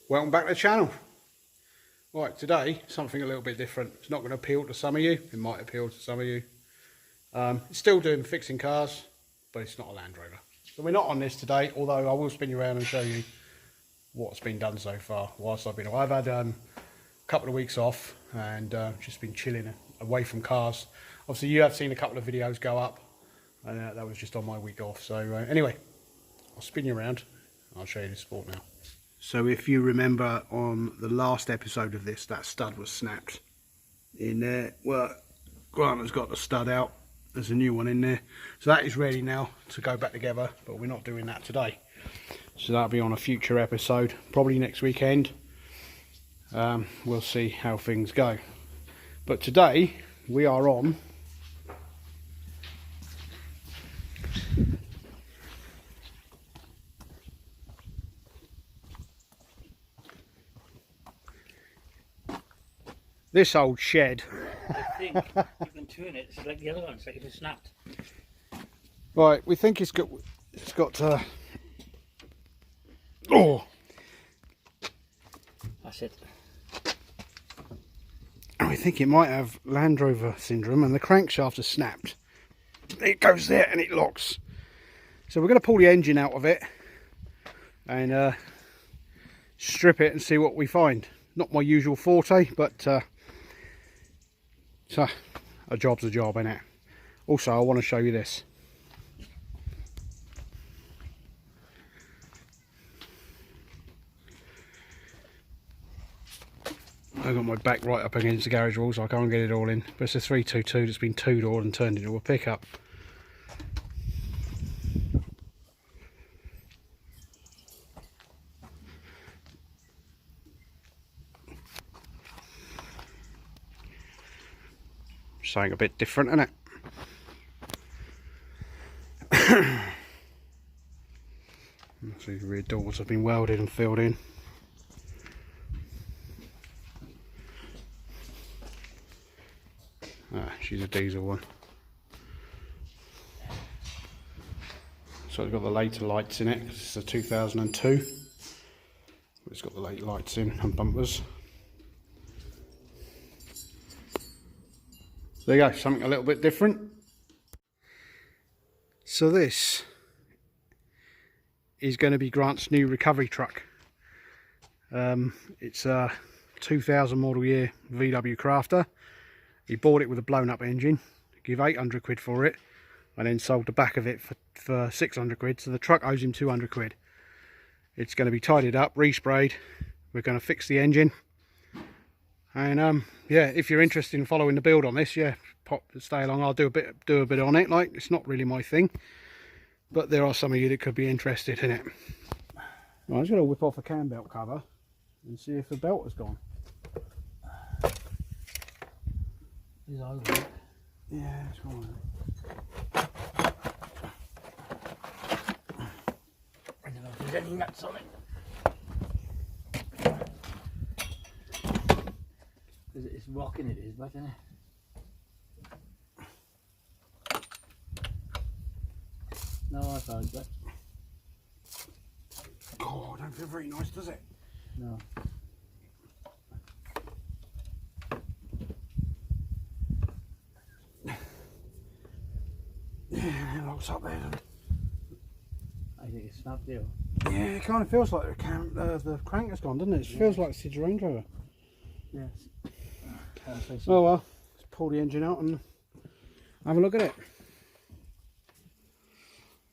Welcome back to the channel. Right, today something a little bit different. It's not going to appeal to some of you. It might appeal to some of you. It's still doing fixing cars, but it's not a Land Rover. So we're not on this today, although I will spin you around and show you what's been done so far whilst I've been away. I've had a couple of weeks off and just been chilling away from cars. Obviously you have seen a couple of videos go up, and that was just on my week off. So anyway, I'll spin you around. I'll show you the sport now. So if you remember on the last episode of this, that stud was snapped in there. Well, Grant has got the stud out. There's a new one in there. So that is ready now to go back together, but we're not doing that today. So that'll be on a future episode, probably next weekend. We'll see how things go. But today we are on this old shed. I think you can turn it. It's like the other one. It's like if it snapped. Right, we think it's got oh, That's it. we think it might have Land Rover syndrome, and the crankshaft has snapped. It goes there and it locks. So we're going to pull the engine out of it and strip it and see what we find. Not my usual forte, but so a job's a job, innit? Also, I want to show you this. I've got my back right up against the garage wall, so I can't get it all in. But it's a 322 that's been two-doored and turned into a pickup. Something a bit different, isn't it? These rear doors have been welded and filled in. She's a diesel one. So it's got the later lights in it. It's a 2002. It's got the late lights in and bumpers. There you go, something a little bit different. So this is going to be Grant's new recovery truck. It's a 2000 model year VW Crafter. He bought it with a blown up engine, gave 800 quid for it, and then sold the back of it for 600 quid. So the truck owes him 200 quid. It's going to be tidied up, resprayed. We're going to fix the engine. And yeah, if you're interested in following the build on this, yeah, stay along. I'll do a bit on it. Like, it's not really my thing, but there are some of you that could be interested in it. Right, I'm just going to whip off a cam belt cover and see if the belt has gone. It's over. Yeah, it's gone. I don't know if there's any nuts on it. It's rocking, it is, but isn't it? No, I found that. Oh, don't feel very nice, does it? No. Yeah, it locks up there. I think it's snapped there. Yeah, it kind of feels like the crank has gone, doesn't it? It feels like it's a Range Rover. Yes. Oh well, let's pull the engine out and have a look at it.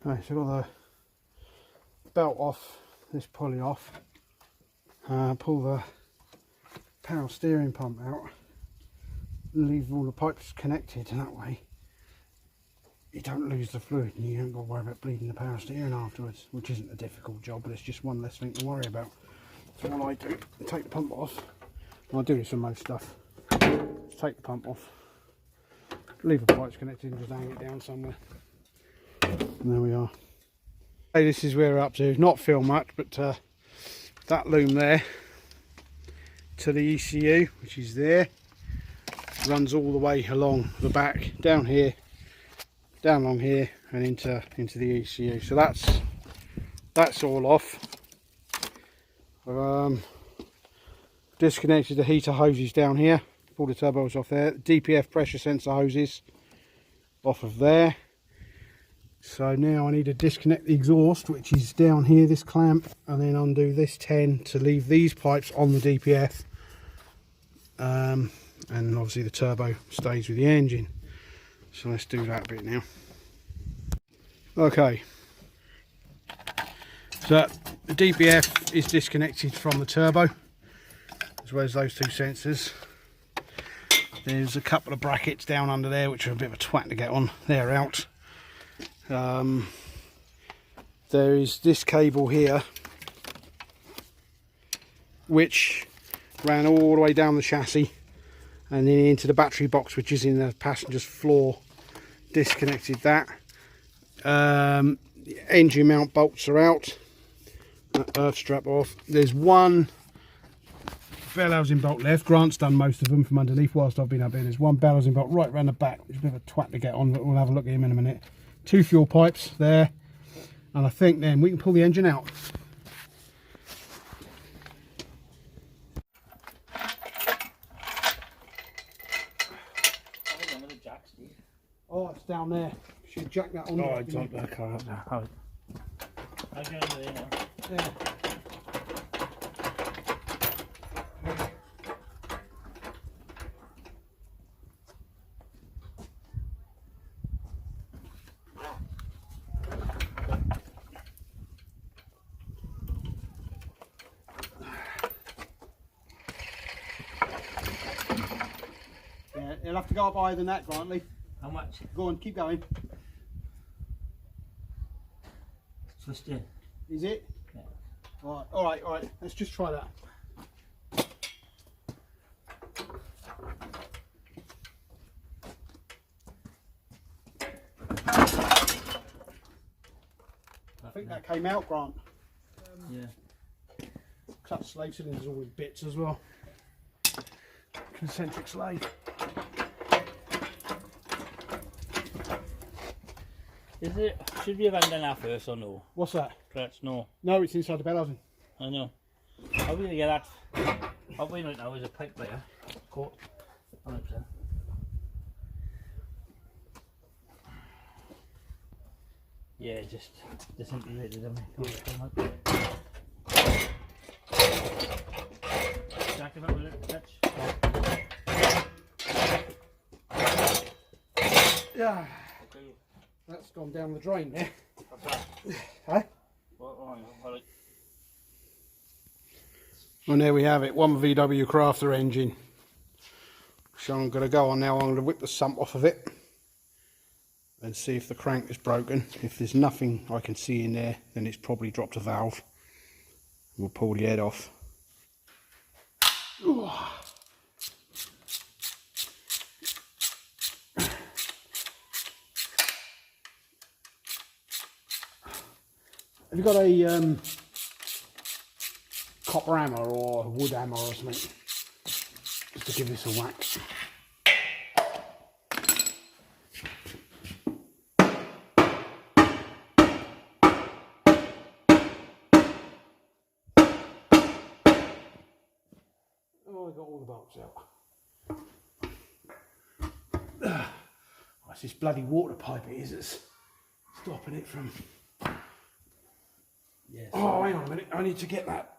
Right, so I've got the belt off, this pulley off. Pull the power steering pump out and leave all the pipes connected, and that way you don't lose the fluid and you don't got to worry about bleeding the power steering afterwards, which isn't a difficult job, but it's just one less thing to worry about. So all I do, take the pump off, and I do this with most stuff. Just take the pump off, leave the pipes connected and just hang it down somewhere. And there we are. Hey, this is where we're up to. Not film much, but that loom there to the ECU, which is there, runs all the way along the back, down here, down along here, and into the ECU. So that's all off. Disconnected the heater hoses down here. Pull the turbos off there. DPF pressure sensor hoses off of there. So now I need to disconnect the exhaust, which is down here, this clamp, and then undo this 10 to leave these pipes on the DPF. And obviously the turbo stays with the engine. So let's do that bit now. Okay. So the DPF is disconnected from the turbo, as well as those two sensors. There's a couple of brackets down under there which are a bit of a twat to get on. They're out. There is this cable here which ran all the way down the chassis and then into the battery box, which is in the passenger's floor. Disconnected that. The engine mount bolts are out. That earth strap off. There's one bell housing bolt left. Grant's done most of them from underneath whilst I've been up here. There's one bell housing bolt right round the back, which is a bit of a twat to get on, but we'll have a look at him in a minute. Two fuel pipes there, and I think then we can pull the engine out. Oh, it's down there. Should jack that on. Oh, I jumped that car up there. I'll go under there now. Yeah. Yeah, you'll have to go up higher than that, Grantley. How much? Go on, keep going. Twist in. Is it? Yeah. All right. Let's just try that. I think that came out, Grant. Yeah. Clutch slave cylinders all with bits as well. Concentric slave. Is it? Should we have undone that first or no? What's that? Clutch, no. No, it's inside the bell housing. I know. How are we gonna get that? How we right now is a pipe there. Caught. 100%. Yeah, just disintegrated them. Jack him up with it, touch. Yeah. That's gone down the drain there. What's that? Huh? Well, And there we have it, one VW Crafter engine. So I'm going to go on now, I'm going to whip the sump off of it and see if the crank is broken. If there's nothing I can see in there, then it's probably dropped a valve. We'll pull the head off. Ooh. Have you got a copper hammer or a wood hammer or something? Just to give this a whack. Oh, I got all the bolts out. Oh, it's this bloody water pipe it is that's stopping it from... yes. Oh, hang on a minute. I need to get that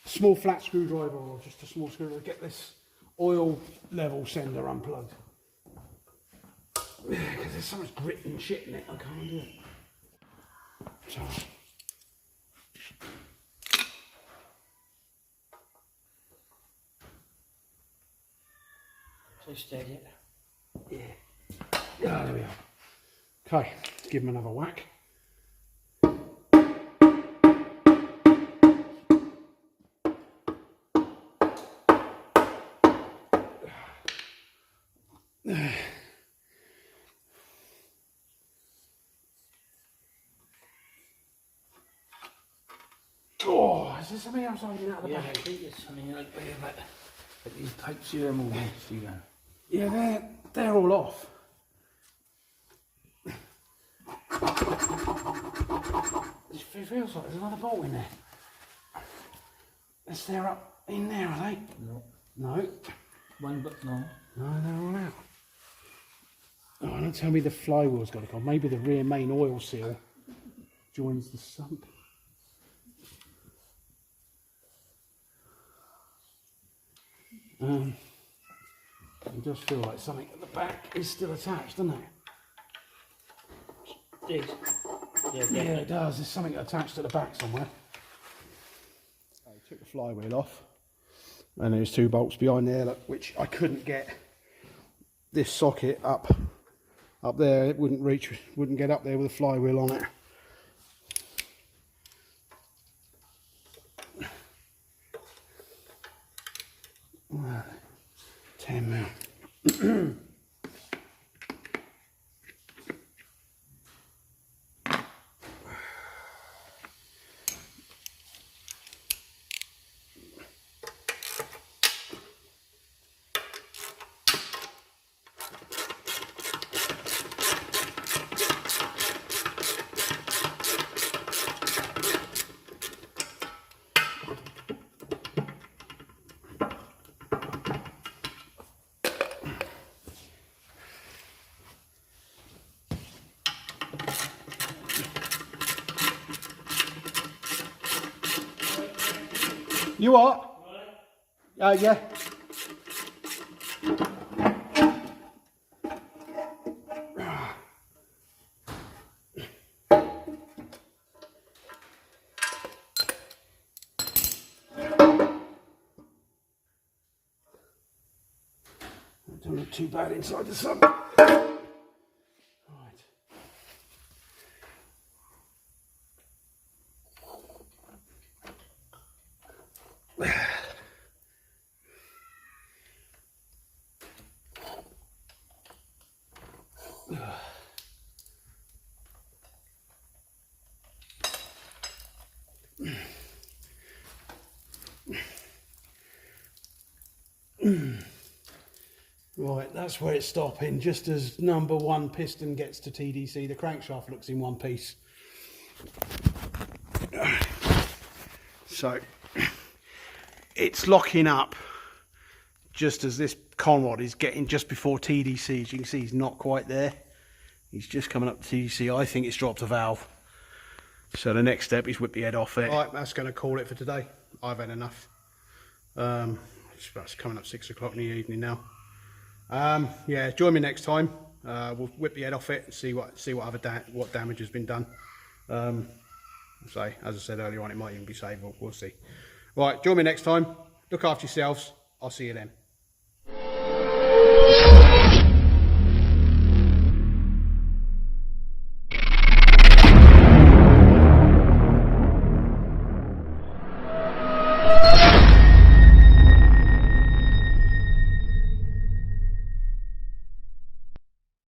small flat screwdriver or just a small screwdriver. Get this oil level sender unplugged. Because there's so much grit and shit in it, I can't do it. So. So steady it. Yeah. Yeah, there we are. Okay, let's give him another whack. Oh, is there something else hanging out of the Yeah, back? I think it's something like these pipes here are moving, Stephen. Yeah, they're all off. It feels like there's another bolt in there. Is there up in there, are they? No. No. One, but no. No, they're all out. Oh, don't tell me the flywheel's got to go. Maybe the rear main oil seal joins the sump. It does feel like something at the back is still attached, doesn't it? This. Yeah, Yeah, it does. There's something attached at the back somewhere. I took the flywheel off, and there's 2 bolts behind there, look, which I couldn't get this socket up there. It wouldn't get up there with a flywheel on it. Well, 10 mil. You what? Yeah. Don't look too bad inside the sun. Right. Right, that's where it's stopping, just as number 1 piston gets to TDC. The crankshaft looks in one piece. So, it's locking up just as this conrod is getting just before TDC. As you can see, he's not quite there. He's just coming up to TDC. I think it's dropped a valve. So the next step is whip the head off it. Right, that's going to call it for today. I've had enough. It's coming up 6 o'clock in the evening now. Yeah, join me next time. We'll whip the head off it and see what damage has been done. So, as I said earlier on, it might even be savable. We'll see. Right, join me next time. Look after yourselves. I'll see you then.